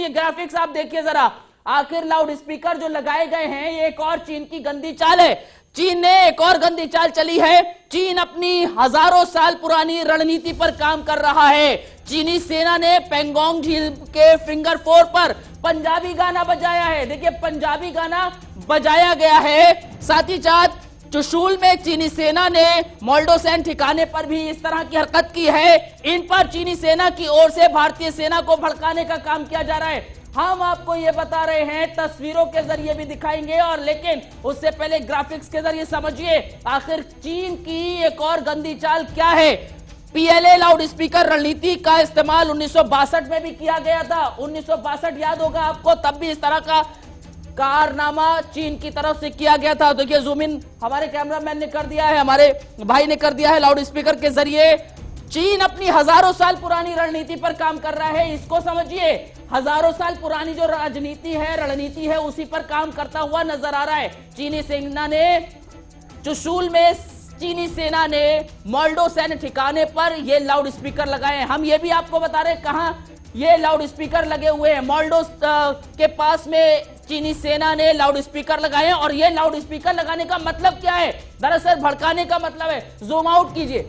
ये ग्राफिक्स आप देखिए जरा, आखिर लाउड स्पीकर जो लगाए गए हैं ये एक और चीन की गंदी चाल है। चीन ने एक और गंदी चाल चली है। चीन अपनी हजारों साल पुरानी रणनीति पर काम कर रहा है। चीनी सेना ने पेंगोंग झील के फिंगर 4 पर पंजाबी गाना बजाया है। देखिए पंजाबी गाना बजाया गया है। साथ ही साथ चुशूल में चीनी सेना ने मोल्डोसैन ठिकाने पर भी इस तरह की हरकत की है। इन पर चीनी सेना की ओर से भारतीय सेना को भड़काने का काम किया जा रहा है। हम आपको ये बता रहे हैं, तस्वीरों के जरिए भी दिखाएंगे, और लेकिन उससे पहले ग्राफिक्स के जरिए समझिए आखिर चीन की एक और गंदी चाल क्या है। पीएलए लाउड स्पीकर रणनीति का इस्तेमाल 1962 में भी किया गया था। 1962 याद होगा आपको, तब भी इस तरह का कारनामा चीन की तरफ से किया गया था। देखिए जूम इन हमारे कैमरामैन ने कर दिया है, हमारे भाई ने कर दिया है लाउड स्पीकर के जरिए। चीन अपनी हजारों साल पुरानी रणनीति पर काम कर रहा है, इसको समझिए। हजारों साल पुरानी जो राजनीति है, रणनीति है, उसी पर काम करता हुआ नजर आ रहा है। चीनी सेना ने चुशूल में चीनी सेना ने मोल्डोसैन ठिकाने पर ये लाउड स्पीकर लगाए हैं। हम ये भी आपको बता रहे हैं कहां ये लाउड स्पीकर लगे हुए हैं। मोल्डो के पास में चीनी सेना ने लाउड स्पीकर लगाए हैं। और ये लाउड स्पीकर लगाने का मतलब क्या है? दरअसल भड़काने का मतलब है। जूम आउट कीजिए,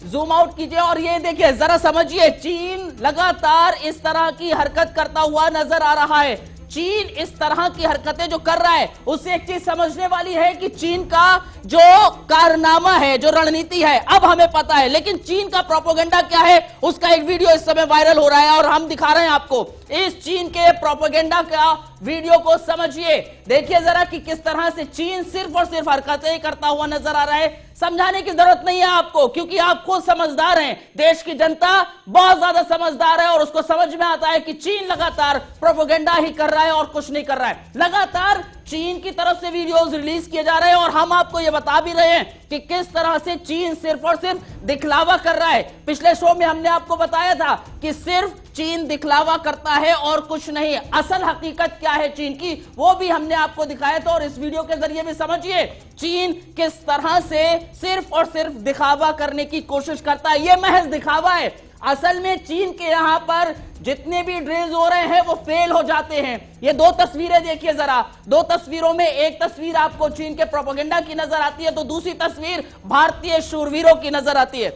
जूम आउट कीजिए और ये देखिए, जरा समझिए। चीन लगातार इस तरह की हरकत करता हुआ नजर आ रहा है। चीन इस तरह की हरकतें जो कर रहा है, उससे एक चीज समझने वाली है कि चीन का जो कारनामा है, जो रणनीति है, अब हमें पता है। लेकिन चीन का प्रोपेगेंडा क्या है, उसका एक वीडियो इस समय वायरल हो रहा है और हम दिखा रहे हैं आपको। इस चीन के प्रोपेगेंडा का वीडियो को समझिए। देखिए जरा कि किस तरह से चीन सिर्फ और सिर्फ हरकतें करता हुआ नजर आ रहा है। समझाने की जरूरत नहीं है आपको, क्योंकि आप खुद समझदार हैं। देश की जनता बहुत ज्यादा समझदार है और उसको समझ में आता है कि चीन लगातार प्रोपेगेंडा ही कर रहा है और कुछ नहीं कर रहा है। लगातार चीन की तरफ से वीडियोस रिलीज किए जा रहे हैं और हम आपको यह बता भी रहे हैं कि किस तरह से चीन सिर्फ और सिर्फ दिखलावा कर रहा है। पिछले शो में हमने आपको बताया था कि सिर्फ चीन दिखलावा करता है और कुछ नहीं। असल हकीकत क्या है चीन की, वो भी हमने आपको दिखाया था। और इस वीडियो के जरिए भी समझिए चीन किस तरह से सिर्फ और सिर्फ दिखावा करने की कोशिश करता है। यह महज दिखावा है। असल में चीन के यहां पर जितने भी ड्रिल्स हो रहे हैं वो फेल हो जाते हैं। ये दो तस्वीरें देखिए जरा। दो तस्वीरों में एक तस्वीर आपको चीन के प्रोपेगेंडा की नजर आती है, तो दूसरी तस्वीर भारतीय शूरवीरों की नजर आती है।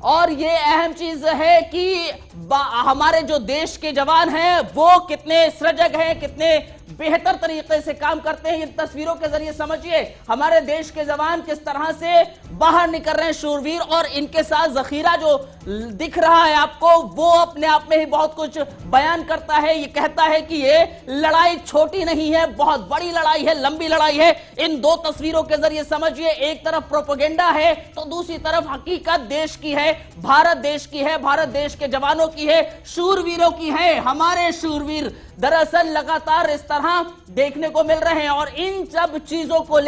और ये अहम चीज है कि हमारे जो देश के जवान हैं वो कितने सजग हैं, कितने बेहतर तरीके से काम करते हैं। इन तस्वीरों के जरिए समझिए हमारे देश के जवान किस तरह से बाहर निकल रहे हैं शूरवीर, और इनके साथ जखीरा जो दिख रहा है आपको, वो अपने आप में ही बहुत कुछ बयान करता है। ये कहता है कि ये लड़ाई छोटी नहीं है, बहुत बड़ी लड़ाई है, लंबी लड़ाई है। इन दो तस्वीरों के जरिए समझिए, एक तरफ प्रोपेगेंडा है तो दूसरी तरफ हकीकत देश की है, भारत देश की है, भारत देश के जवानों की है, शूरवीरों की है। हमारे शूरवीर दरअसल लगातार इस तरह देखने को मिल रहे हैं और इन सब चीजों को